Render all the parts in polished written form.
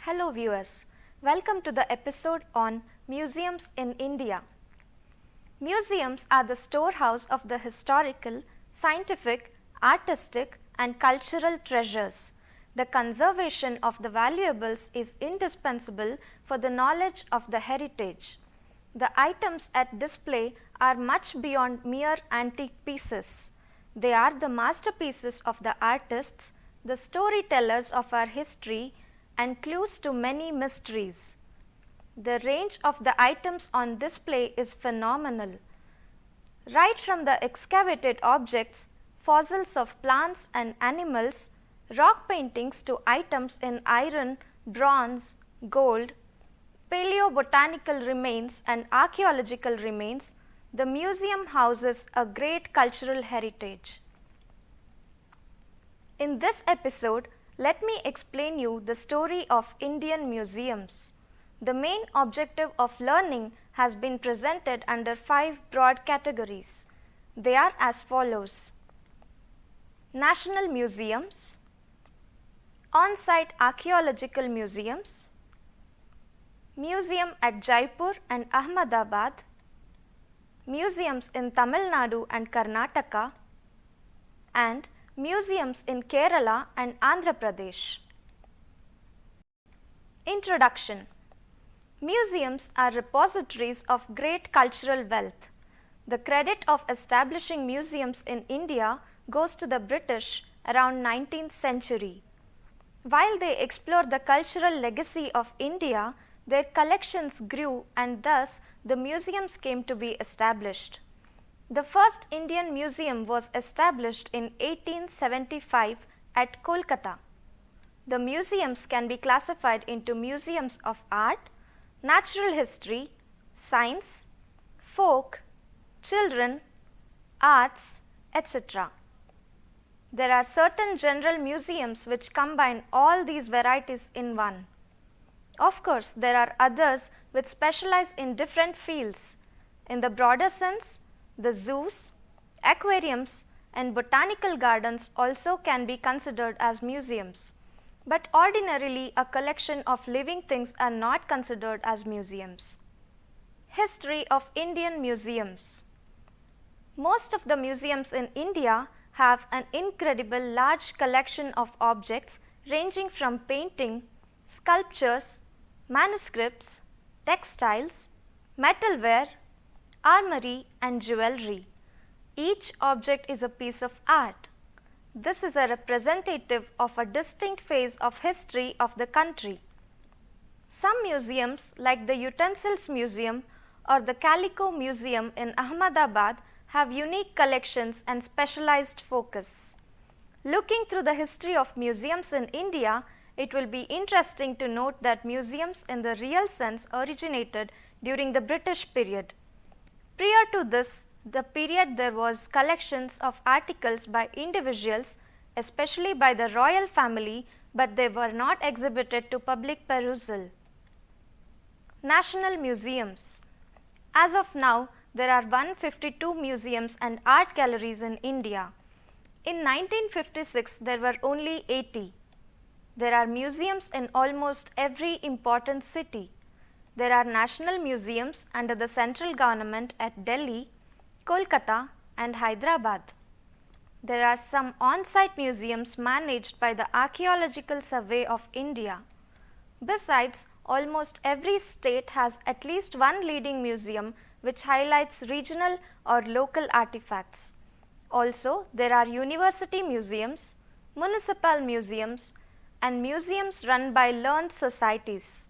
Hello viewers, welcome to the episode on Museums in India. Museums are the storehouse of the historical, scientific, artistic and cultural treasures. The conservation of the valuables is indispensable for the knowledge of the heritage. The items at display are much beyond mere antique pieces. They are the masterpieces of the artists, the storytellers of our history and clues to many mysteries. The range of the items on display is phenomenal. Right from the excavated objects, fossils of plants and animals, rock paintings to items in iron, bronze, gold, paleobotanical remains and archaeological remains, the museum houses a great cultural heritage. In this episode, let me explain you the story of Indian museums. The main objective of learning has been presented under 5 broad categories. They are as follows: National Museums, On-site Archaeological Museums, Museum at Jaipur and Ahmedabad, Museums in Tamil Nadu and Karnataka, and Museums in Kerala and Andhra Pradesh. Introduction. Museums are repositories of great cultural wealth. The credit of establishing museums in India goes to the British around 19th century. While they explored the cultural legacy of India, their collections grew and thus the museums came to be established. The first Indian museum was established in 1875 at Kolkata. The museums can be classified into museums of art, natural history, science, folk, children, arts, etc. There are certain general museums which combine all these varieties in one. Of course, there are others which specialize in different fields. In the broader sense, the zoos, aquariums and botanical gardens also can be considered as museums. But ordinarily, a collection of living things are not considered as museums. History of Indian museums. Most of the museums in India have an incredible large collection of objects ranging from painting, sculptures, manuscripts, textiles, metalware, armory and jewelry. Each object is a piece of art. This is a representative of a distinct phase of history of the country. Some museums like the Utensils Museum or the Calico Museum in Ahmedabad have unique collections and specialized focus. Looking through the history of museums in India, it will be interesting to note that museums in the real sense originated during the British period. Prior to this, the period there was collections of articles by individuals, especially by the royal family, but they were not exhibited to public perusal. National museums. As of now, there are 152 museums and art galleries in India. In 1956, there were only 80. There are museums in almost every important city. There are national museums under the central government at Delhi, Kolkata and Hyderabad. There are some on-site museums managed by the Archaeological Survey of India. Besides, almost every state has at least one leading museum which highlights regional or local artifacts. Also, there are university museums, municipal museums and museums run by learned societies.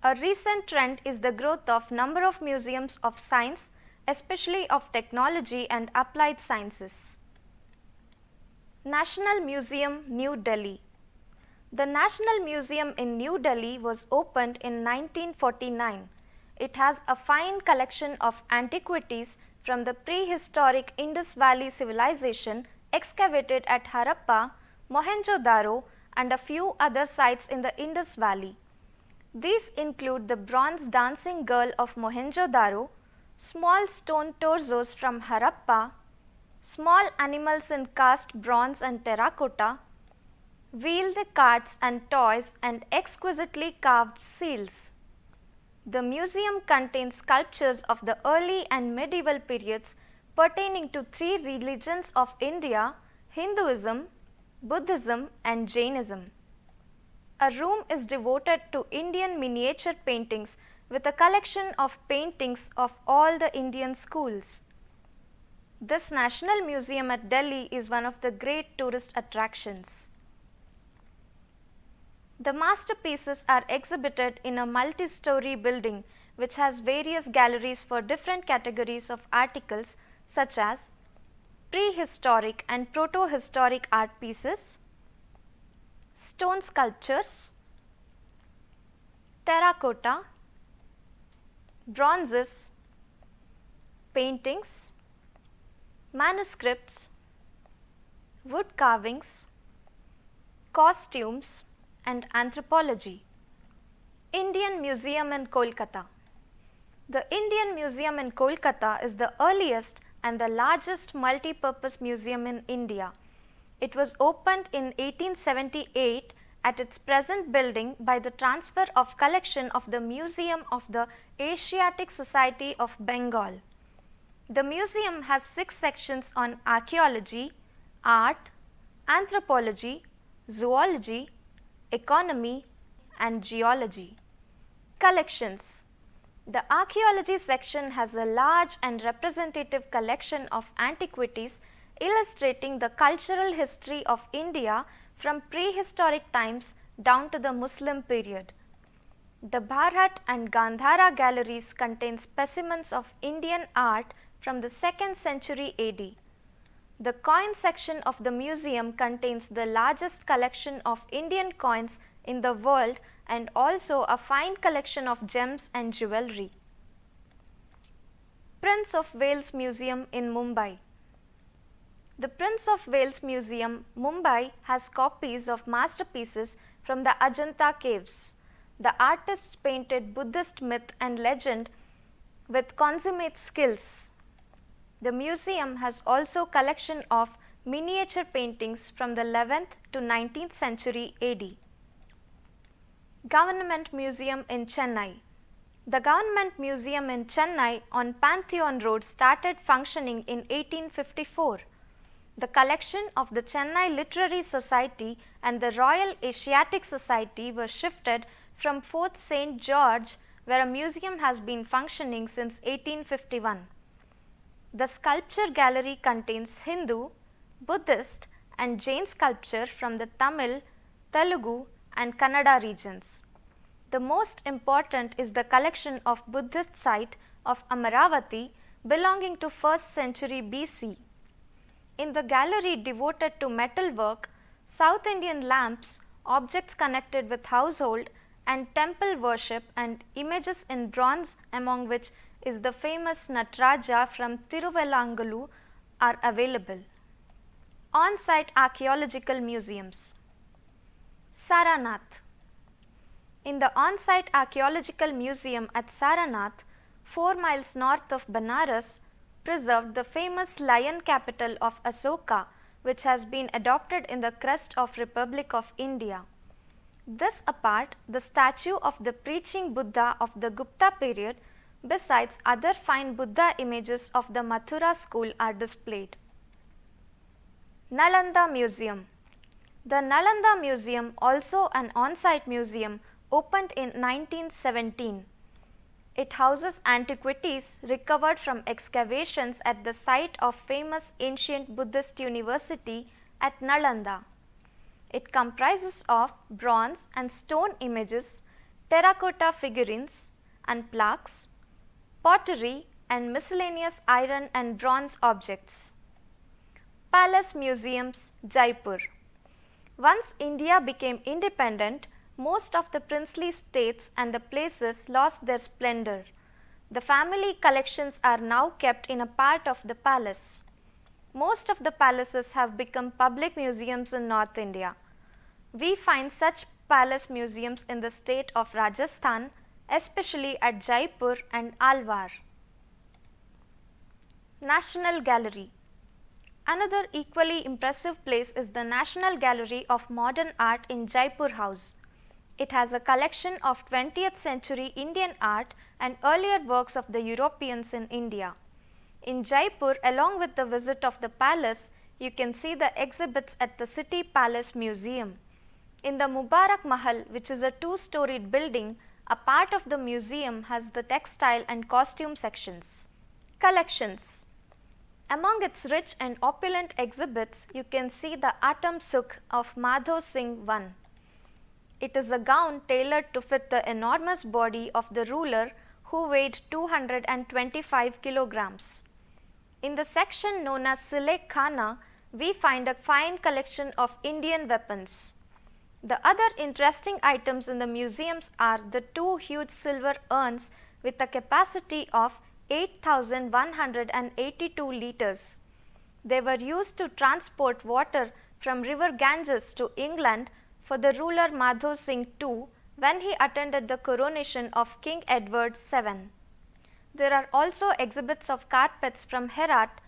A recent trend is the growth of number of museums of science, especially of technology and applied sciences. National Museum, New Delhi. The National Museum in New Delhi was opened in 1949. It has a fine collection of antiquities from the prehistoric Indus Valley civilization excavated at Harappa, Mohenjo-daro and a few other sites in the Indus Valley. These include the bronze dancing girl of Mohenjo-daro, small stone torsos from Harappa, small animals in cast bronze and terracotta, wheeled carts and toys and exquisitely carved seals. The museum contains sculptures of the early and medieval periods pertaining to three religions of India: Hinduism, Buddhism and Jainism. A room is devoted to Indian miniature paintings with a collection of paintings of all the Indian schools. This National Museum at Delhi is one of the great tourist attractions. The masterpieces are exhibited in a multi-story building which has various galleries for different categories of articles such as prehistoric and proto-historic art pieces, stone sculptures, terracotta, bronzes, paintings, manuscripts, wood carvings, costumes and anthropology. Indian Museum in Kolkata. The Indian Museum in Kolkata is the earliest and the largest multi-purpose museum in India. It was opened in 1878 at its present building by the transfer of collection of the Museum of the Asiatic Society of Bengal. The museum has 6 sections on archaeology, art, anthropology, zoology, economy and geology. Collections. The archaeology section has a large and representative collection of antiquities illustrating the cultural history of India from prehistoric times down to the Muslim period. The Bharat and Gandhara galleries contain specimens of Indian art from the 2nd century AD. The coin section of the museum contains the largest collection of Indian coins in the world and also a fine collection of gems and jewelry. Prince of Wales Museum in Mumbai. The Prince of Wales Museum, Mumbai has copies of masterpieces from the Ajanta caves. The artists painted Buddhist myth and legend with consummate skills. The museum has also collection of miniature paintings from the 11th to 19th century AD. Government Museum in Chennai. The Government Museum in Chennai on Pantheon Road started functioning in 1854. The collection of the Chennai Literary Society and the Royal Asiatic Society were shifted from Fort St. George, where a museum has been functioning since 1851. The sculpture gallery contains Hindu, Buddhist and Jain sculpture from the Tamil, Telugu and Kannada regions. The most important is the collection of Buddhist site of Amaravati belonging to 1st century BC. In the gallery devoted to metalwork, South Indian lamps, objects connected with household and temple worship and images in bronze, among which is the famous Nataraja from Tiruvellangalu, are available. On-site archaeological museums. Saranath. In the on-site archaeological museum at Saranath, 4 miles north of Banaras, preserved the famous lion capital of Asoka, which has been adopted in the crest of Republic of India. This apart, the statue of the preaching Buddha of the Gupta period, besides other fine Buddha images of the Mathura school, are displayed. Nalanda Museum. The Nalanda Museum, also an on-site museum, opened in 1917. It houses antiquities recovered from excavations at the site of famous ancient Buddhist university at Nalanda. It comprises of bronze and stone images, terracotta figurines and plaques, pottery and miscellaneous iron and bronze objects. Palace Museums, Jaipur. Once India became independent, most of the princely states and the places lost their splendor. The family collections are now kept in a part of the palace. Most of the palaces have become public museums in North India. We find such palace museums in the state of Rajasthan, especially at Jaipur and Alwar. National Gallery. Another equally impressive place is the National Gallery of Modern Art in Jaipur House. It has a collection of 20th century Indian art and earlier works of the Europeans in India. In Jaipur, along with the visit of the palace, you can see the exhibits at the City Palace Museum. In the Mubarak Mahal, which is a two-storied building, a part of the museum has the textile and costume sections. Collections. Among its rich and opulent exhibits, you can see the Atam Sukh of Madhav Singh I. It is a gown tailored to fit the enormous body of the ruler who weighed 225 kilograms. In the section known as Silek Khana, we find a fine collection of Indian weapons. The other interesting items in the museums are the two huge silver urns with a capacity of 8,182 liters. They were used to transport water from river Ganges to England for the ruler Madhav Singh II when he attended the coronation of King Edward VII. There are also exhibits of carpets from Herat,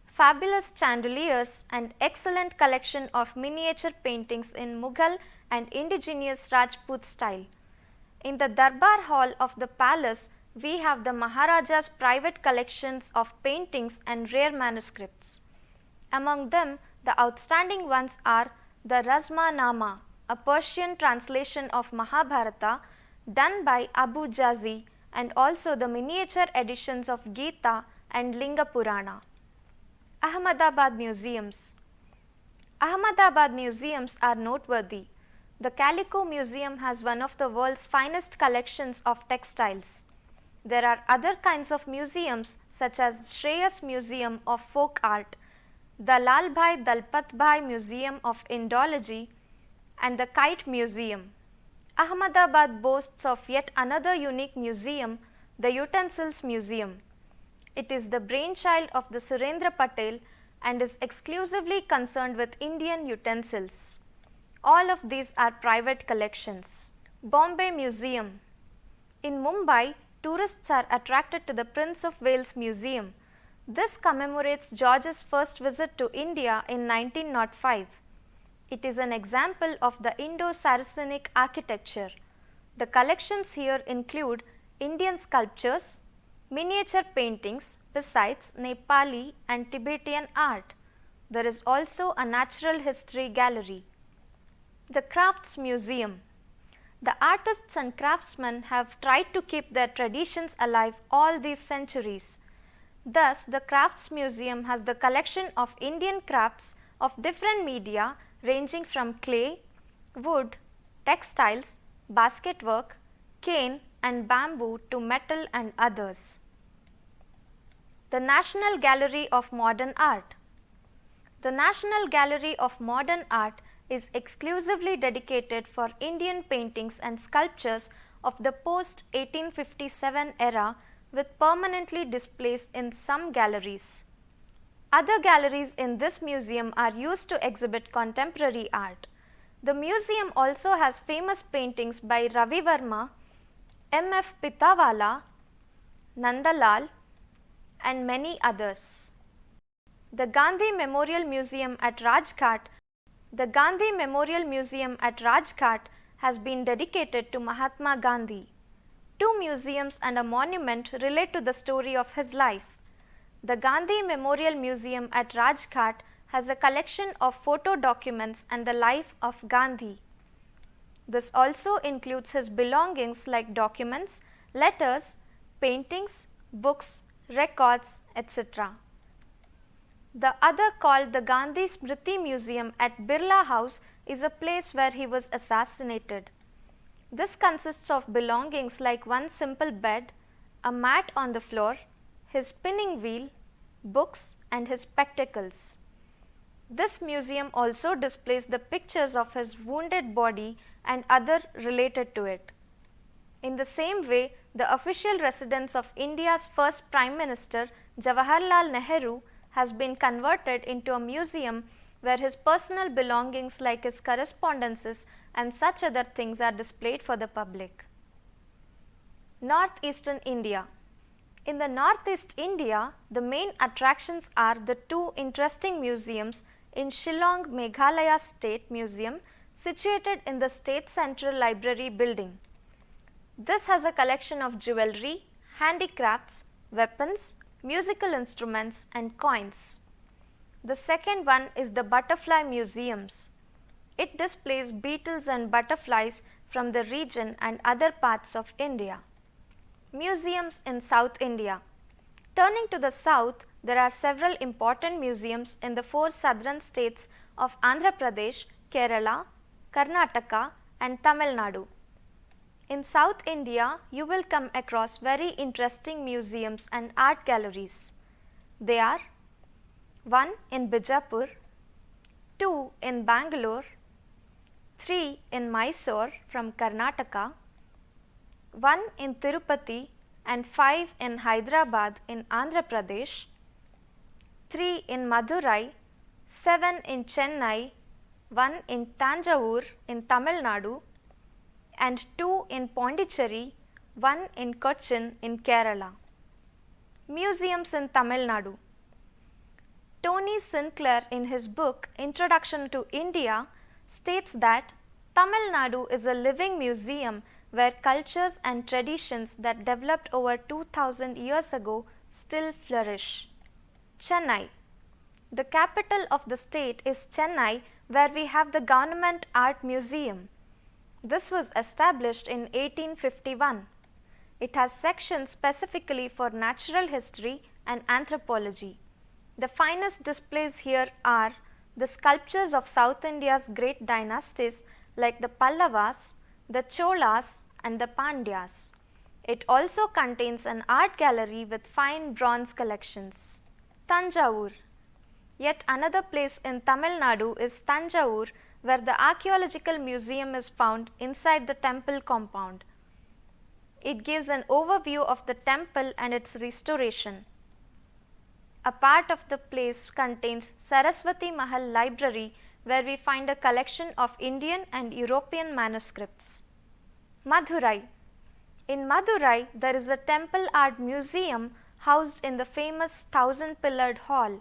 fabulous chandeliers and excellent collection of miniature paintings in Mughal and indigenous Rajput style. In the Darbar Hall of the palace, we have the Maharaja's private collections of paintings and rare manuscripts. Among them, the outstanding ones are the Razmanama, a Persian translation of Mahabharata done by Abu Jazi, and also the miniature editions of Gita and Linga Purana. Ahmedabad Museums. Ahmedabad museums are noteworthy. The Calico Museum has one of the world's finest collections of textiles. There are other kinds of museums such as Shreyas Museum of Folk Art, the Lalbhai Dalpatbhai Museum of Indology, and the Kite Museum. Ahmedabad boasts of yet another unique museum, the Utensils Museum. It is the brainchild of the Surendra Patel and is exclusively concerned with Indian utensils. All of these are private collections. Bombay Museum. In Mumbai, tourists are attracted to the Prince of Wales Museum. This commemorates George's first visit to India in 1905. It is an example of the Indo-Saracenic architecture. The collections here include Indian sculptures, miniature paintings, besides Nepali and Tibetan art. There is also a natural history gallery. The Crafts Museum. The artists and craftsmen have tried to keep their traditions alive all these centuries. Thus, the Crafts Museum has the collection of Indian crafts of different media ranging from clay, wood, textiles, basket work, cane and bamboo to metal and others. The National Gallery of Modern Art. The National Gallery of Modern Art is exclusively dedicated for Indian paintings and sculptures of the post-1857 era with permanently displays in some galleries. Other galleries in this museum are used to exhibit contemporary art. The museum also has famous paintings by Ravi Verma, M.F. Pitawala, Nandalal, and many others. The Gandhi Memorial Museum at Rajghat. The Gandhi Memorial Museum at Rajghat has been dedicated to Mahatma Gandhi. Two museums and a monument relate to the story of his life. The Gandhi Memorial Museum at Rajghat has a collection of photo documents and the life of Gandhi. This also includes his belongings like documents, letters, paintings, books, records, etc. The other, called the Gandhi Smriti Museum at Birla House, is a place where he was assassinated. This consists of belongings like one simple bed, a mat on the floor, his spinning wheel, books and his spectacles. This museum also displays the pictures of his wounded body and other related to it. In the same way, the official residence of India's first Prime Minister, Jawaharlal Nehru, has been converted into a museum where his personal belongings like his correspondences and such other things are displayed for the public. Northeastern India. In the northeast India, the main attractions are the two interesting museums in Shillong, Meghalaya State Museum, situated in the State Central Library building. This has a collection of jewelry, handicrafts, weapons, musical instruments and coins. The second one is the Butterfly Museums. It displays beetles and butterflies from the region and other parts of India. Museums in South India. Turning to the south, there are several important museums in the four southern states of Andhra Pradesh, Kerala, Karnataka and Tamil Nadu. In South India, you will come across very interesting museums and art galleries. They are 1 in Bijapur, 2 in Bangalore, 3 in Mysore from Karnataka, 1 in Tirupati and 5 in Hyderabad in Andhra Pradesh, 3 in Madurai, 7 in Chennai, 1 in Tanjavur in Tamil Nadu and 2 in Pondicherry, 1 in Cochin in Kerala. Museums in Tamil Nadu. Tony Sinclair in his book Introduction to India states that Tamil Nadu is a living museum where cultures and traditions that developed over 2000 years ago still flourish. Chennai. The capital of the state is Chennai, where we have the Government Art Museum. This was established in 1851. It has sections specifically for natural history and anthropology. The finest displays here are the sculptures of South India's great dynasties like the Pallavas, the Cholas and the Pandyas. It also contains an art gallery with fine bronze collections. Tanjavur. Yet another place in Tamil Nadu is Tanjavur, where the Archaeological Museum is found inside the temple compound. It gives an overview of the temple and its restoration. A part of the place contains Saraswati Mahal Library, where we find a collection of Indian and European manuscripts. Madurai. In Madurai, there is a temple art museum housed in the famous 1000-pillared hall.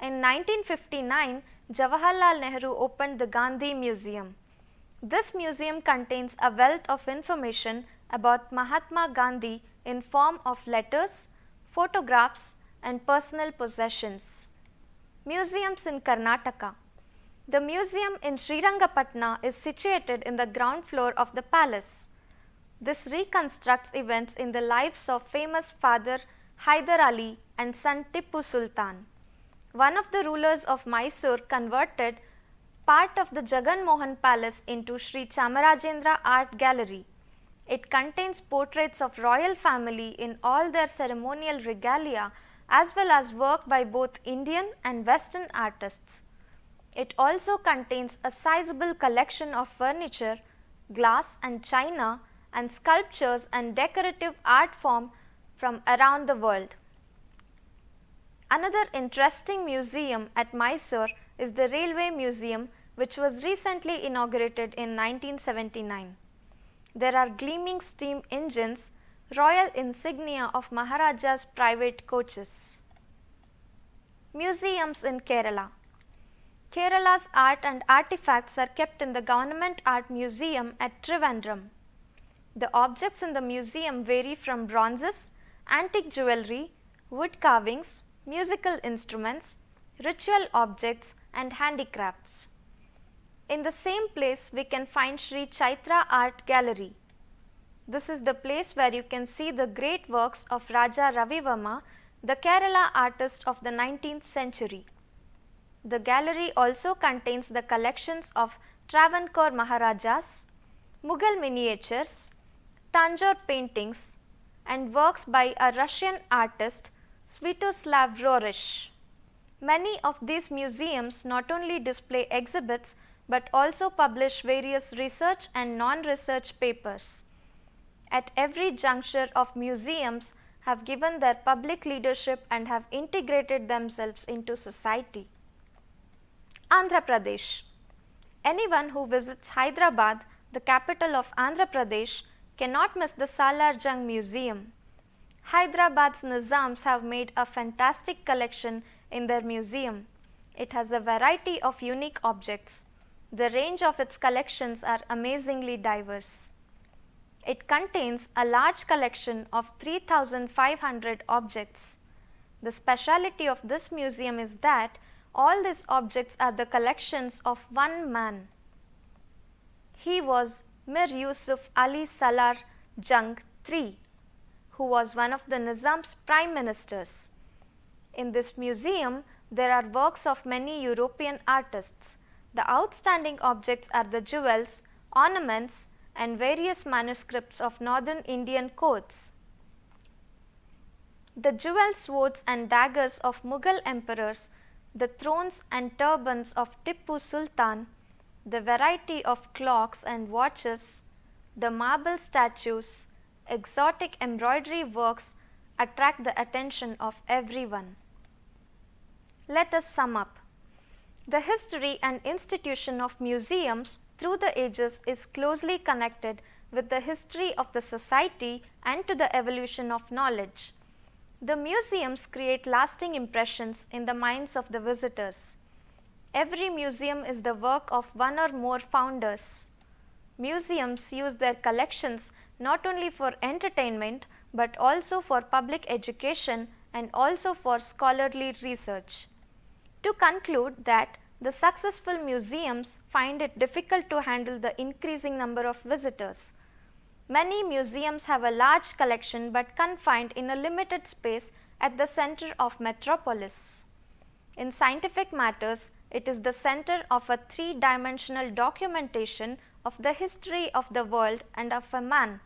In 1959, Jawaharlal Nehru opened the Gandhi Museum. This museum contains a wealth of information about Mahatma Gandhi in form of letters, photographs and personal possessions. Museums in Karnataka. The museum in Srirangapatna is situated in the ground floor of the palace. This reconstructs events in the lives of famous father Hyder Ali and son Tippu Sultan. One of the rulers of Mysore converted part of the Jagan Mohan Palace into Sri Chamarajendra Art Gallery. It contains portraits of royal family in all their ceremonial regalia, as well as work by both Indian and Western artists. It also contains a sizable collection of furniture, glass and china, and sculptures and decorative art form from around the world. Another interesting museum at Mysore is the Railway Museum, which was recently inaugurated in 1979. There are gleaming steam engines, royal insignia of Maharaja's private coaches. Museums in Kerala. Kerala's art and artifacts are kept in the Government Art Museum at Trivandrum. The objects in the museum vary from bronzes, antique jewelry, wood carvings, musical instruments, ritual objects and handicrafts. In the same place, we can find Sri Chaitra Art Gallery. This is the place where you can see the great works of Raja Ravi Verma, the Kerala artist of the 19th century. The gallery also contains the collections of Travancore Maharajas, Mughal miniatures, Tanjore paintings and works by a Russian artist Sviatoslav Rorish. Many of these museums not only display exhibits but also publish various research and non-research papers. At every juncture of museums have given their public leadership and have integrated themselves into society. Andhra Pradesh. Anyone who visits Hyderabad, the capital of Andhra Pradesh, cannot miss the Salar Jung Museum. Hyderabad's Nizams have made a fantastic collection in their museum. It has a variety of unique objects. The range of its collections are amazingly diverse. It contains a large collection of 3,500 objects. The speciality of this museum is that all these objects are the collections of one man. He was Mir Yusuf Ali Salar Jung III, who was one of the Nizam's prime ministers. In this museum, there are works of many European artists. The outstanding objects are the jewels, ornaments, and various manuscripts of northern Indian courts. The jewel swords and daggers of Mughal emperors, the thrones and turbans of Tippu Sultan, the variety of clocks and watches, the marble statues, exotic embroidery works attract the attention of everyone. Let us sum up. The history and institution of museums through the ages is closely connected with the history of the society and to the evolution of knowledge. The museums create lasting impressions in the minds of the visitors. Every museum is the work of one or more founders. Museums use their collections not only for entertainment but also for public education and also for scholarly research. To conclude that the successful museums find it difficult to handle the increasing number of visitors. Many museums have a large collection but confined in a limited space at the center of metropolis. In scientific matters, it is the center of a three-dimensional documentation of the history of the world and of a man,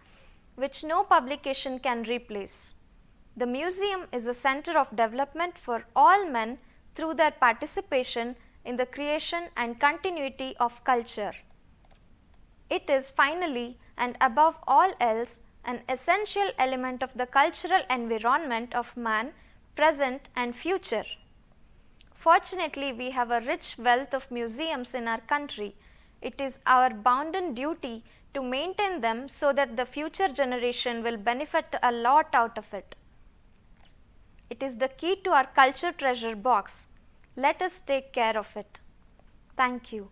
which no publication can replace. The museum is a center of development for all men through their participation in the creation and continuity of culture. It is finally and above all else an essential element of the cultural environment of man, present and future. Fortunately, we have a rich wealth of museums in our country. It is our bounden duty to maintain them so that the future generation will benefit a lot out of it. It is the key to our culture treasure box. Let us take care of it. Thank you.